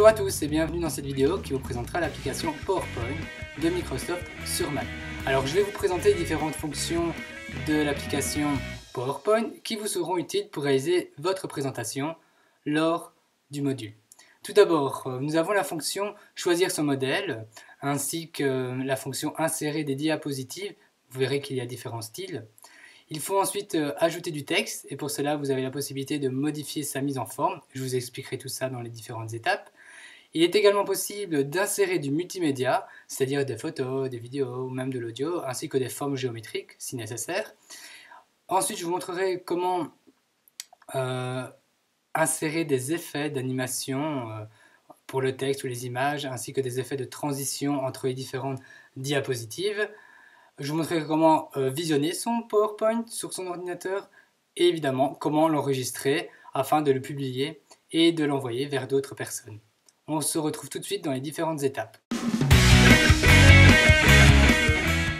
Bonjour à tous et bienvenue dans cette vidéo qui vous présentera l'application PowerPoint de Microsoft sur Mac. Alors je vais vous présenter différentes fonctions de l'application PowerPoint qui vous seront utiles pour réaliser votre présentation lors du module. Tout d'abord, nous avons la fonction choisir son modèle ainsi que la fonction insérer des diapositives. Vous verrez qu'il y a différents styles. Il faut ensuite ajouter du texte et pour cela vous avez la possibilité de modifier sa mise en forme. Je vous expliquerai tout ça dans les différentes étapes. Il est également possible d'insérer du multimédia, c'est-à-dire des photos, des vidéos ou même de l'audio, ainsi que des formes géométriques si nécessaire. Ensuite je vous montrerai comment insérer des effets d'animation pour le texte ou les images, ainsi que des effets de transition entre les différentes diapositives. Je vous montrerai comment visionner son PowerPoint sur son ordinateur et évidemment comment l'enregistrer afin de le publier et de l'envoyer vers d'autres personnes. On se retrouve tout de suite dans les différentes étapes.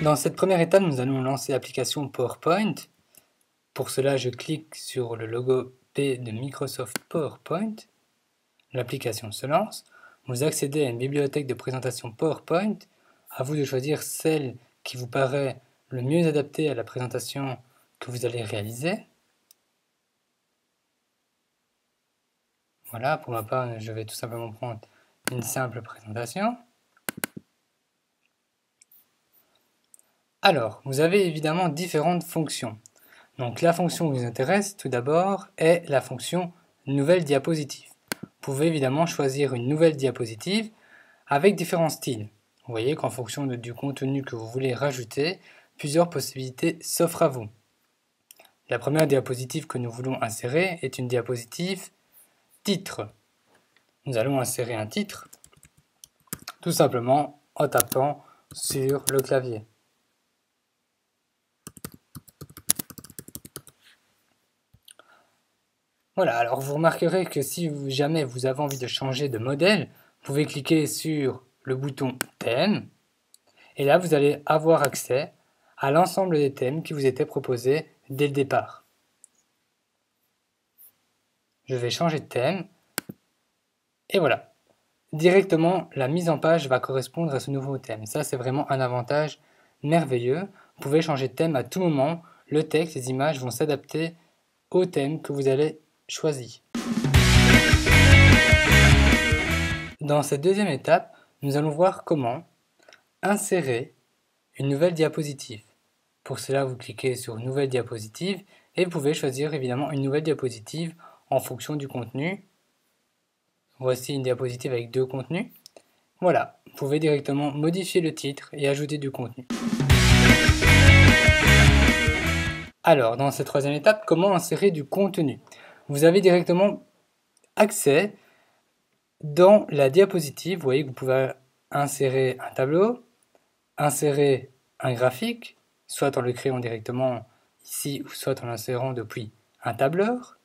Dans cette première étape, nous allons lancer l'application PowerPoint. Pour cela, je clique sur le logo P de Microsoft PowerPoint. L'application se lance. Vous accédez à une bibliothèque de présentation PowerPoint. À vous de choisir celle qui vous paraît le mieux adapté à la présentation que vous allez réaliser. Voilà, pour ma part, je vais tout simplement prendre une simple présentation. Alors, vous avez évidemment différentes fonctions. Donc la fonction qui vous intéresse tout d'abord est la fonction nouvelle diapositive. Vous pouvez évidemment choisir une nouvelle diapositive avec différents styles. Vous voyez qu'en fonction du contenu que vous voulez rajouter, plusieurs possibilités s'offrent à vous. La première diapositive que nous voulons insérer est une diapositive titre. Nous allons insérer un titre tout simplement en tapant sur le clavier. Voilà, alors vous remarquerez que si jamais vous avez envie de changer de modèle, vous pouvez cliquer sur le bouton thème et là vous allez avoir accès à l'ensemble des thèmes qui vous étaient proposés dès le départ. Je vais changer de thème et voilà. Directement, la mise en page va correspondre à ce nouveau thème. Ça, c'est vraiment un avantage merveilleux. Vous pouvez changer de thème à tout moment. Le texte, les images vont s'adapter au thème que vous allez choisir. Dans cette deuxième étape, nous allons voir comment insérer une nouvelle diapositive. Pour cela, vous cliquez sur Nouvelle diapositive et vous pouvez choisir évidemment une nouvelle diapositive en fonction du contenu. Voici une diapositive avec deux contenus. Voilà, vous pouvez directement modifier le titre et ajouter du contenu. Alors, dans cette troisième étape, comment insérer du contenu? Vous avez directement accès dans la diapositive. Vous voyez que vous pouvez insérer un tableau, insérer un graphique, soit en le créant directement ici, ou soit en l'insérant depuis un tableur.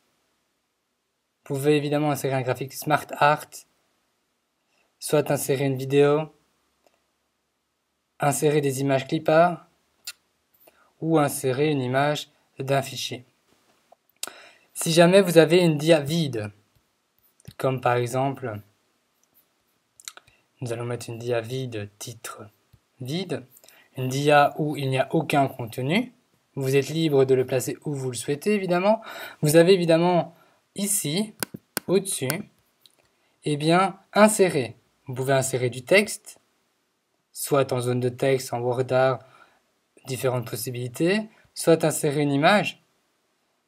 Vous pouvez évidemment insérer un graphique Smart Art, soit insérer une vidéo, insérer des images clipart ou insérer une image d'un fichier. Si jamais vous avez une dia vide, comme par exemple, nous allons mettre une dia vide, titre vide, une dia où il n'y a aucun contenu, vous êtes libre de le placer où vous le souhaitez évidemment. Vous avez évidemment ici, au-dessus, insérer. Vous pouvez insérer du texte, soit en zone de texte, en WordArt, différentes possibilités, soit insérer une image,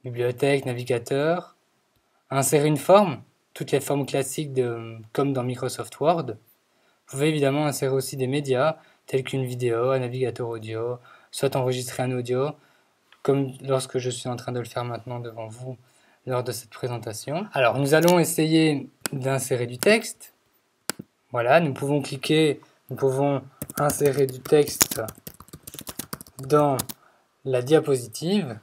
bibliothèque, navigateur, insérer une forme, toutes les formes classiques comme dans Microsoft Word. Vous pouvez évidemment insérer aussi des médias, tels qu'une vidéo, un navigateur audio, soit enregistrer un audio, comme lorsque je suis en train de le faire maintenant devant vous lors de cette présentation. Alors nous allons essayer d'insérer du texte. Voilà, nous pouvons cliquer, nous pouvons insérer du texte dans la diapositive.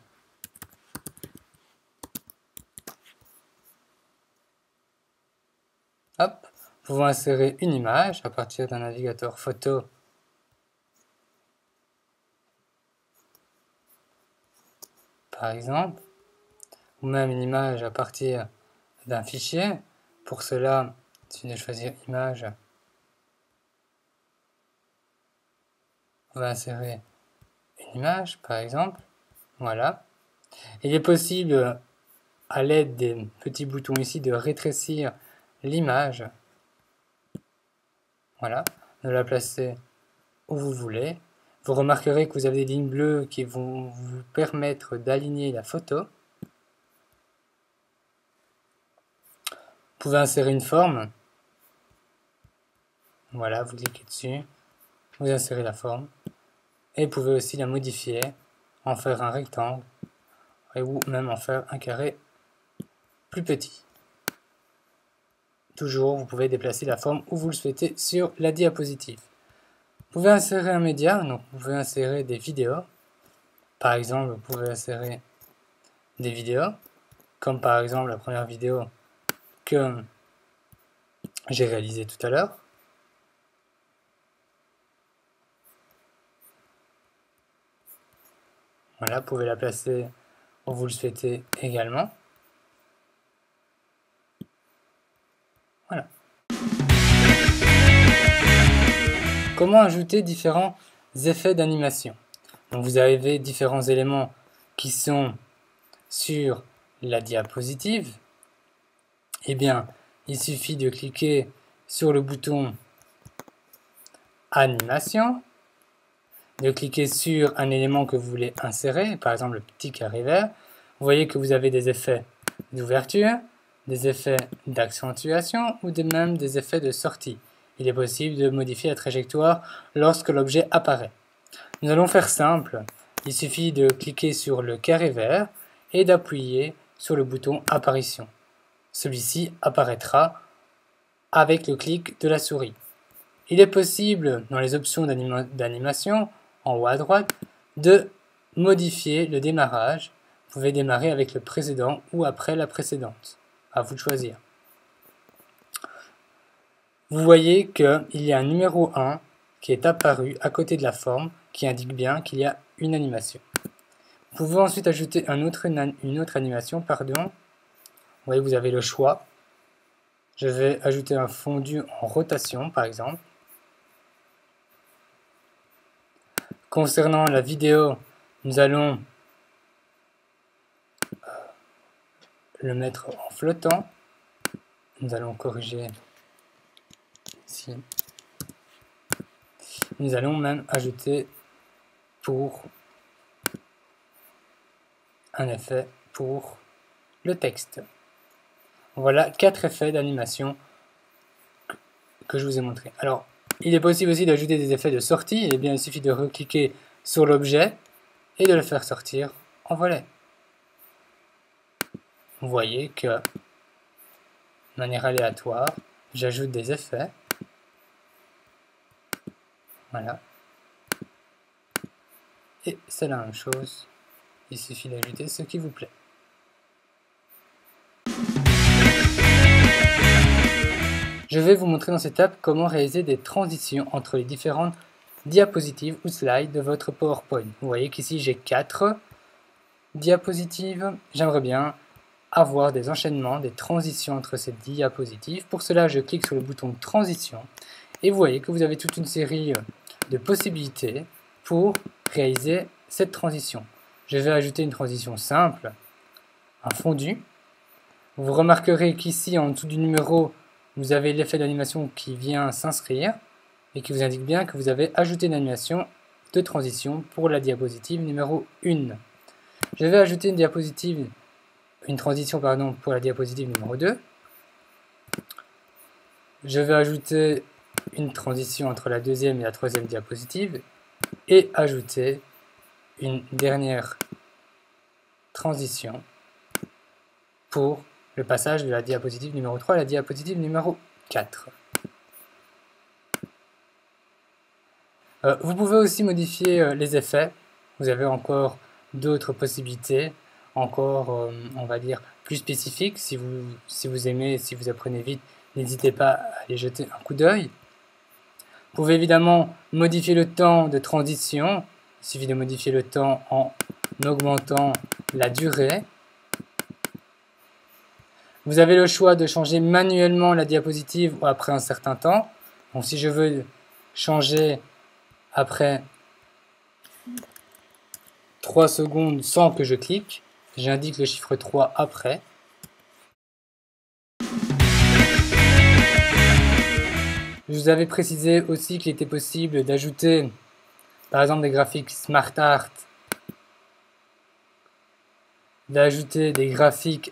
Hop, nous pouvons insérer une image à partir d'un navigateur photo. Par exemple, ou même une image à partir d'un fichier. Pour cela, Il suffit de choisir image. On va insérer une image, par exemple. Voilà. Il est possible, à l'aide des petits boutons ici, de rétrécir l'image. Voilà. De la placer où vous voulez. Vous remarquerez que vous avez des lignes bleues qui vont vous permettre d'aligner la photo. Vous pouvez insérer une forme. Voilà, vous cliquez dessus. Vous insérez la forme. Et vous pouvez aussi la modifier, en faire un rectangle, ou même en faire un carré plus petit. Toujours, vous pouvez déplacer la forme où vous le souhaitez sur la diapositive. Vous pouvez insérer un média, donc vous pouvez insérer des vidéos. Par exemple, vous pouvez insérer des vidéos, comme par exemple la première vidéo que j'ai réalisée tout à l'heure. Voilà, vous pouvez la placer où vous le souhaitez également. Voilà. Comment ajouter différents effets d'animation? Donc vous avez différents éléments qui sont sur la diapositive. Eh bien, il suffit de cliquer sur le bouton Animation, de cliquer sur un élément que vous voulez insérer, par exemple le petit carré vert. Vous voyez que vous avez des effets d'ouverture, des effets d'accentuation ou même des effets de sortie. Il est possible de modifier la trajectoire lorsque l'objet apparaît. Nous allons faire simple. Il suffit de cliquer sur le carré vert et d'appuyer sur le bouton Apparition. Celui-ci apparaîtra avec le clic de la souris. Il est possible, dans les options d'animation, en haut à droite, de modifier le démarrage. Vous pouvez démarrer avec le précédent ou après la précédente. À vous de choisir. Vous voyez qu'il y a un numéro 1 qui est apparu à côté de la forme qui indique bien qu'il y a une animation. Vous pouvez ensuite ajouter une autre animation. Vous voyez, vous avez le choix. Je vais ajouter un fondu en rotation, par exemple. Concernant la vidéo, nous allons le mettre en flottant. Nous allons corriger ici. Nous allons même ajouter pour un effet pour le texte. Voilà 4 effets d'animation que je vous ai montré. Alors, il est possible aussi d'ajouter des effets de sortie. Eh bien, il suffit de recliquer sur l'objet et de le faire sortir en volet. Vous voyez que, de manière aléatoire, j'ajoute des effets. Voilà. Et c'est la même chose. Il suffit d'ajouter ce qui vous plaît. Je vais vous montrer dans cette étape comment réaliser des transitions entre les différentes diapositives ou slides de votre PowerPoint. Vous voyez qu'ici j'ai 4 diapositives. J'aimerais bien avoir des enchaînements, des transitions entre ces diapositives. Pour cela, je clique sur le bouton Transition et vous voyez que vous avez toute une série de possibilités pour réaliser cette transition. Je vais ajouter une transition simple, un fondu. Vous remarquerez qu'ici, en dessous du numéro, vous avez l'effet d'animation qui vient s'inscrire et qui vous indique bien que vous avez ajouté une animation de transition pour la diapositive numéro 1. Je vais ajouter une transition pour la diapositive numéro 2. Je vais ajouter une transition entre la deuxième et la troisième diapositive et ajouter une dernière transition pour le passage de la diapositive numéro 3 à la diapositive numéro 4. Vous pouvez aussi modifier les effets. Vous avez encore d'autres possibilités, encore, on va dire, plus spécifiques. Si vous aimez, si vous apprenez vite, n'hésitez pas à aller jeter un coup d'œil. Vous pouvez évidemment modifier le temps de transition. Il suffit de modifier le temps en augmentant la durée. Vous avez le choix de changer manuellement la diapositive ou après un certain temps. Donc si je veux changer après 3 secondes sans que je clique, j'indique le chiffre 3 après. Je vous avais précisé aussi qu'il était possible d'ajouter par exemple des graphiques Smart Art, d'ajouter des graphiques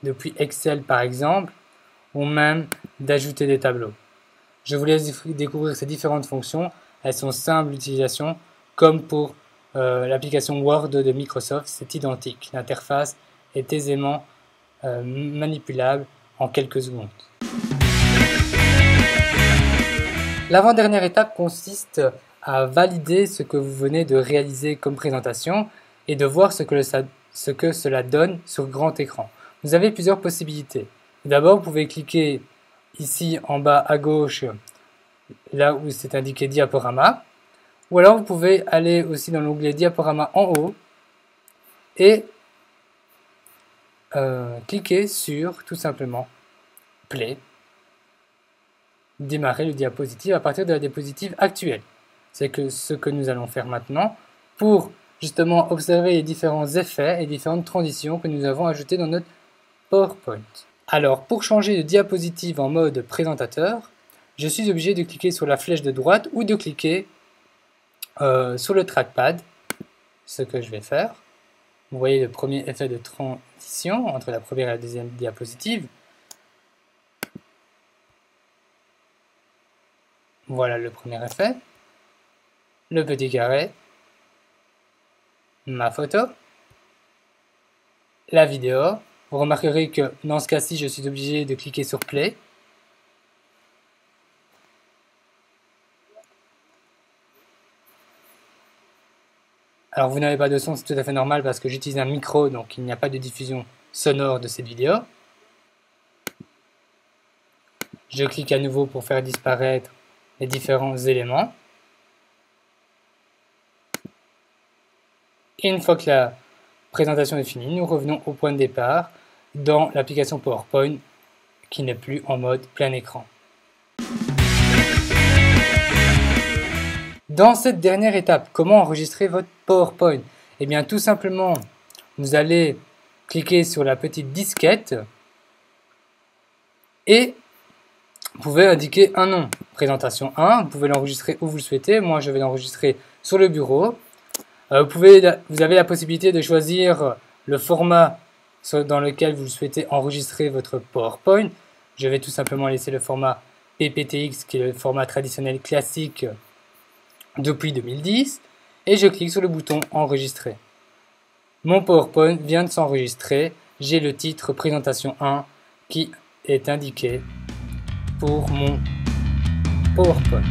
depuis Excel par exemple, ou même d'ajouter des tableaux. Je vous laisse découvrir ces différentes fonctions. Elles sont simples d'utilisation, comme pour l'application Word de Microsoft, c'est identique. L'interface est aisément manipulable en quelques secondes. L'avant-dernière étape consiste à valider ce que vous venez de réaliser comme présentation et de voir ce que cela donne sur grand écran. Vous avez plusieurs possibilités. D'abord, vous pouvez cliquer ici en bas à gauche, là où c'est indiqué diaporama, ou alors vous pouvez aller aussi dans l'onglet diaporama en haut et cliquer sur tout simplement play, démarrer le diapositive à partir de la diapositive actuelle. C'est ce que nous allons faire maintenant pour justement observer les différents effets et différentes transitions que nous avons ajoutées dans notre PowerPoint. Alors, pour changer de diapositive en mode présentateur, je suis obligé de cliquer sur la flèche de droite ou de cliquer sur le trackpad, ce que je vais faire. Vous voyez le premier effet de transition entre la première et la deuxième diapositive. Voilà le premier effet. Le petit carré, ma photo, la vidéo. Vous remarquerez que dans ce cas-ci, je suis obligé de cliquer sur Play. Alors vous n'avez pas de son, c'est tout à fait normal parce que j'utilise un micro, donc il n'y a pas de diffusion sonore de cette vidéo. Je clique à nouveau pour faire disparaître les différents éléments. Et une fois que la présentation est finie, nous revenons au point de départ dans l'application PowerPoint qui n'est plus en mode plein écran. Dans cette dernière étape, comment enregistrer votre PowerPoint? Eh bien tout simplement, vous allez cliquer sur la petite disquette et vous pouvez indiquer un nom. Présentation 1, vous pouvez l'enregistrer où vous le souhaitez. Moi, je vais l'enregistrer sur le bureau. Vous avez la possibilité de choisir le format dans lequel vous souhaitez enregistrer votre PowerPoint. Je vais tout simplement laisser le format PPTX, qui est le format traditionnel classique depuis 2010. Et je clique sur le bouton Enregistrer. Mon PowerPoint vient de s'enregistrer. J'ai le titre Présentation 1 qui est indiqué pour mon PowerPoint.